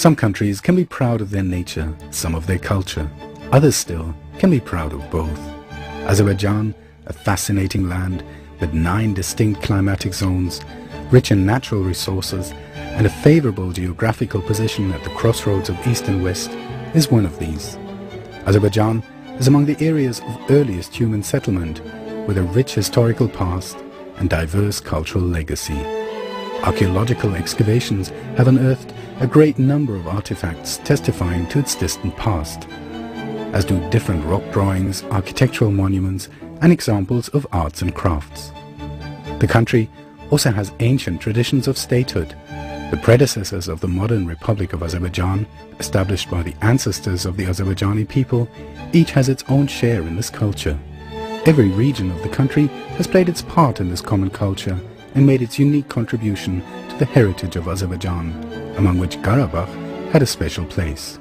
Some countries can be proud of their nature, some of their culture. Others still can be proud of both. Azerbaijan, a fascinating land with 9 distinct climatic zones, rich in natural resources, and a favorable geographical position at the crossroads of East and West, is one of these. Azerbaijan is among the areas of earliest human settlement, with a rich historical past and diverse cultural legacy. Archaeological excavations have unearthed a great number of artifacts testifying to its distant past, as do different rock drawings, architectural monuments, and examples of arts and crafts. The country also has ancient traditions of statehood. The predecessors of the modern Republic of Azerbaijan, established by the ancestors of the Azerbaijani people, each has its own share in this culture. Every region of the country has played its part in this common culture and made its unique contribution to the heritage of Azerbaijan, among which Karabakh had a special place.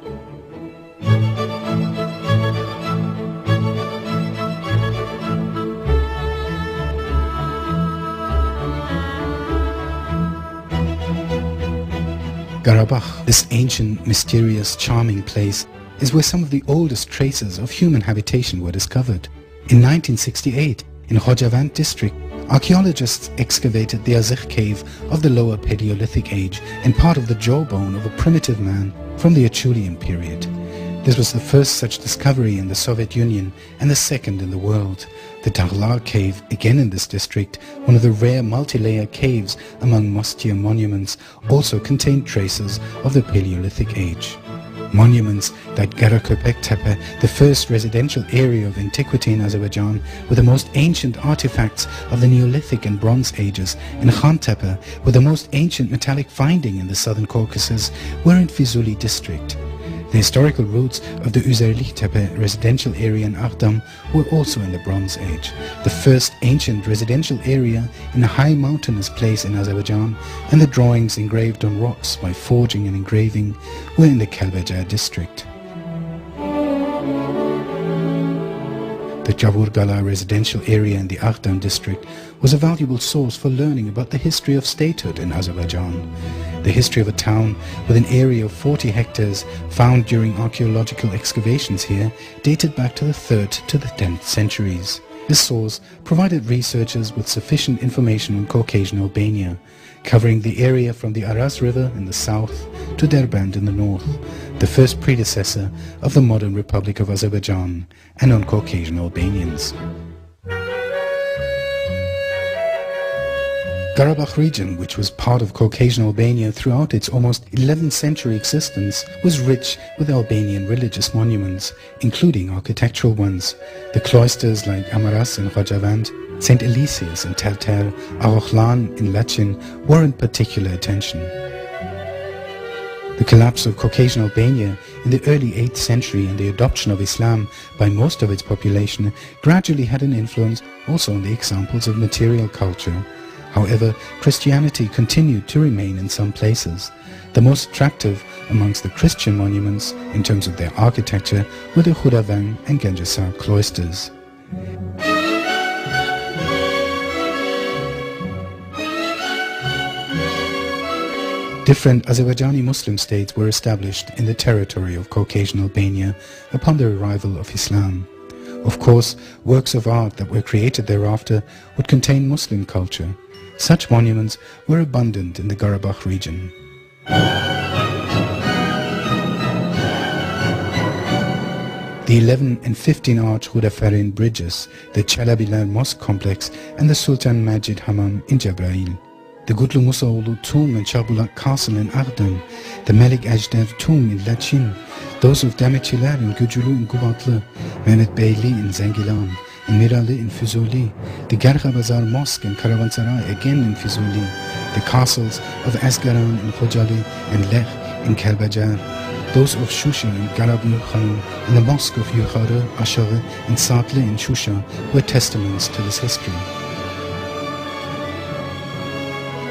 Karabakh, this ancient, mysterious, charming place, is where some of the oldest traces of human habitation were discovered. In 1968, in Khojavand district, archaeologists excavated the Azekh cave of the Lower Paleolithic age and part of the jawbone of a primitive man from the Acheulean period. This was the first such discovery in the Soviet Union and the second in the world. The Tarlar cave, again in this district, one of the rare multi-layer caves among Mostir monuments, also contained traces of the Paleolithic age. Monuments like Nagorno-Karabakh Tepe, the first residential area of antiquity in Azerbaijan, with the most ancient artifacts of the Neolithic and Bronze Ages, and Khan Tepe, with the most ancient metallic finding in the southern Caucasus, were in Fizuli district. The historical roots of the Üzerli Tepe residential area in Ardam were also in the Bronze Age, the first ancient residential area in a high mountainous place in Azerbaijan, and the drawings engraved on rocks by forging and engraving were in the Kalbajar district. The Javurgala residential area in the Ardam district was a valuable source for learning about the history of statehood in Azerbaijan. The history of a town with an area of 40 hectares found during archaeological excavations here dated back to the 3rd to the 10th centuries. This source provided researchers with sufficient information on Caucasian Albania, covering the area from the Aras River in the south to Derbent in the north, the first predecessor of the modern Republic of Azerbaijan, and on Caucasian Albanians. Karabakh region, which was part of Caucasian Albania throughout its almost 11th century existence, was rich with Albanian religious monuments, including architectural ones. The cloisters like Amaras in Khojavand, St. Eliseus in Terter, Arokhlan in Lachin warrant particular attention. The collapse of Caucasian Albania in the early 8th century and the adoption of Islam by most of its population gradually had an influence also on the examples of material culture. However, Christianity continued to remain in some places. The most attractive amongst the Christian monuments in terms of their architecture were the Khudavang and Gengisar cloisters. Different Azerbaijani Muslim states were established in the territory of Caucasian Albania upon the arrival of Islam. Of course, works of art that were created thereafter would contain Muslim culture. Such monuments were abundant in the Karabakh region. The 11 and 15 arch Hudafarin bridges, the Chalabilar Mosque complex, and the Sultan Majid Hamam in Jabrail. The Gutlu Musaoğlu tomb and Çabulak castle in Ardam, the Melik Ajdev tomb in Lachin, those of Demirçiler in Gücülü in Kubatlı, Mehmet Beyli in Zengilan, and Mirali in Fizuli, the Garkhabazar Mosque in Karavansaray again in Fizuli, the castles of Asgaran in Khojali and Lech in Kalbajar, those of Shusha in Garabul Khan, and the mosque of Yukhara, Ashara and Satle in Shusha were testaments to this history.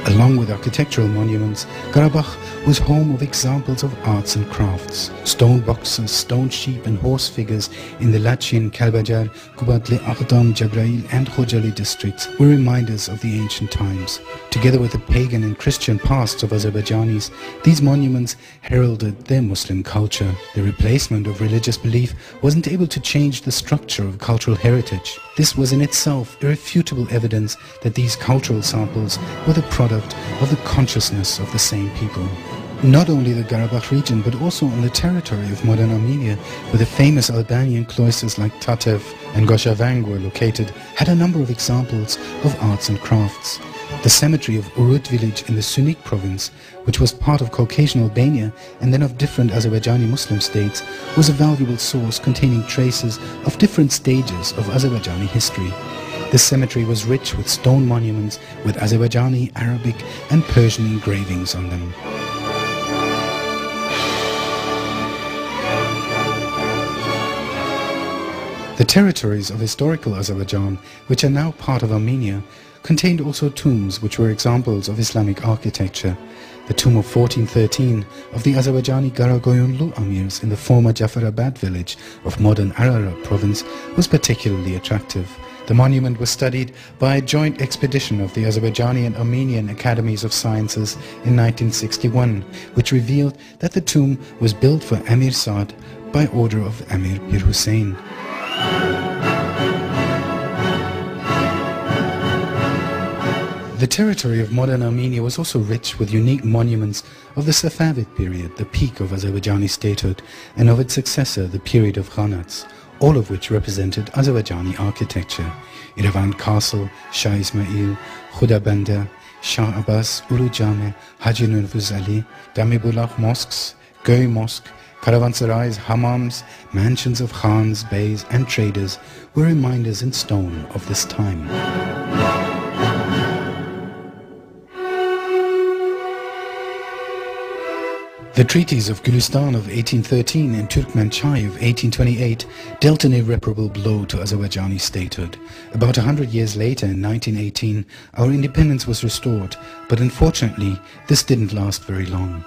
Along with architectural monuments, Karabakh was home of examples of arts and crafts. Stone boxes, stone sheep and horse figures in the Lachin, Kalbajar, Kubatli, Aqdam, Jabrail and Khojali districts were reminders of the ancient times. Together with the pagan and Christian pasts of Azerbaijanis, these monuments heralded their Muslim culture. The replacement of religious belief wasn't able to change the structure of cultural heritage. This was in itself irrefutable evidence that these cultural samples were the product of the consciousness of the same people. Not only the Karabakh region, but also on the territory of modern Armenia, where the famous Albanian cloisters like Tatev and Goshavang were located, had a number of examples of arts and crafts. The cemetery of Urut village in the Sunik province, which was part of Caucasian Albania and then of different Azerbaijani Muslim states, was a valuable source containing traces of different stages of Azerbaijani history. This cemetery was rich with stone monuments with Azerbaijani, Arabic and Persian engravings on them. The territories of historical Azerbaijan, which are now part of Armenia, contained also tombs which were examples of Islamic architecture. The tomb of 1413 of the Azerbaijani Garagoyunlu Amirs in the former Jafarabad village of modern Ararat province was particularly attractive. The monument was studied by a joint expedition of the Azerbaijani and Armenian Academies of Sciences in 1961, which revealed that the tomb was built for Amir Saad by order of Amir Pir Hussein. The territory of modern Armenia was also rich with unique monuments of the Safavid period, the peak of Azerbaijani statehood, and of its successor, the period of Khanats, all of which represented Azerbaijani architecture. Yerevan Castle, Shah Ismail, Khudabanda, Shah Abbas, Ulu Jame, Haji Nurfuz Ali, Damibullah mosques, Göy Mosque, Caravanserais, hammams, mansions of Khans, beys and traders were reminders in stone of this time. The treaties of Gulistan of 1813 and Turkmenchai of 1828 dealt an irreparable blow to Azerbaijani statehood. About 100 years later, in 1918, our independence was restored, but unfortunately, this didn't last very long.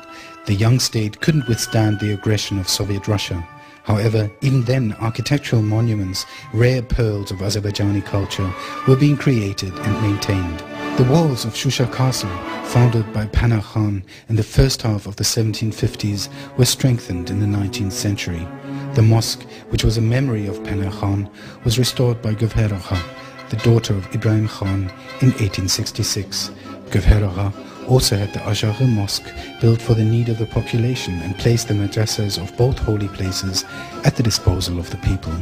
The young state couldn't withstand the aggression of Soviet Russia. However, even then, architectural monuments, rare pearls of Azerbaijani culture, were being created and maintained. The walls of Shusha Castle, founded by Panah Khan in the first half of the 1750s, were strengthened in the 19th century. The mosque, which was a memory of Panah Khan, was restored by Gövher Agha, the daughter of Ibrahim Khan, in 1866. Gövher Agha also had the Ashaghi Mosque built for the need of the population and placed the madrasas of both holy places at the disposal of the people.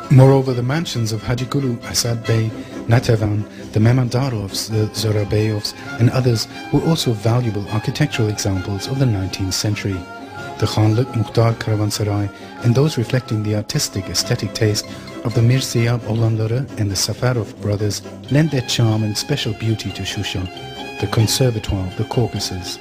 Moreover, the mansions of Haji Gulu, Asad Bey, Natavan, the Memandarovs, the Zorabeyovs and others were also valuable architectural examples of the 19th century. The Khanlık Muhtar Caravanserai and those reflecting the artistic aesthetic taste of the Mirsiyab Oğlanları and the Safarov brothers lent their charm and special beauty to Shusha, the Conservatoire of the Caucasus.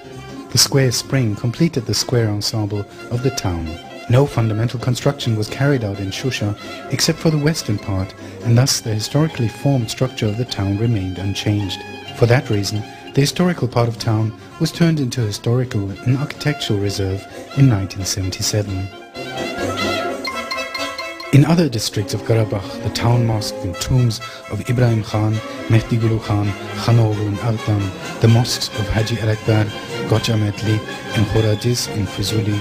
The square spring completed the square ensemble of the town. No fundamental construction was carried out in Shusha except for the western part, and thus the historically formed structure of the town remained unchanged. For that reason, the historical part of town was turned into a historical and architectural reserve in 1977. In other districts of Karabakh, the town mosques and tombs of Ibrahim Khan, Mehdi Gulu Khan, Khanoglu and Altan, the mosques of Haji Alakbar, Gochametli and Khoradiz in Fuzuli,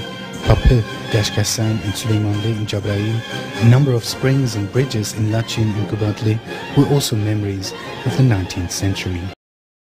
Papı, Dashkasan and Süleymanli in Jabrail, a number of springs and bridges in Lachin and Kubatli were also memories of the 19th century.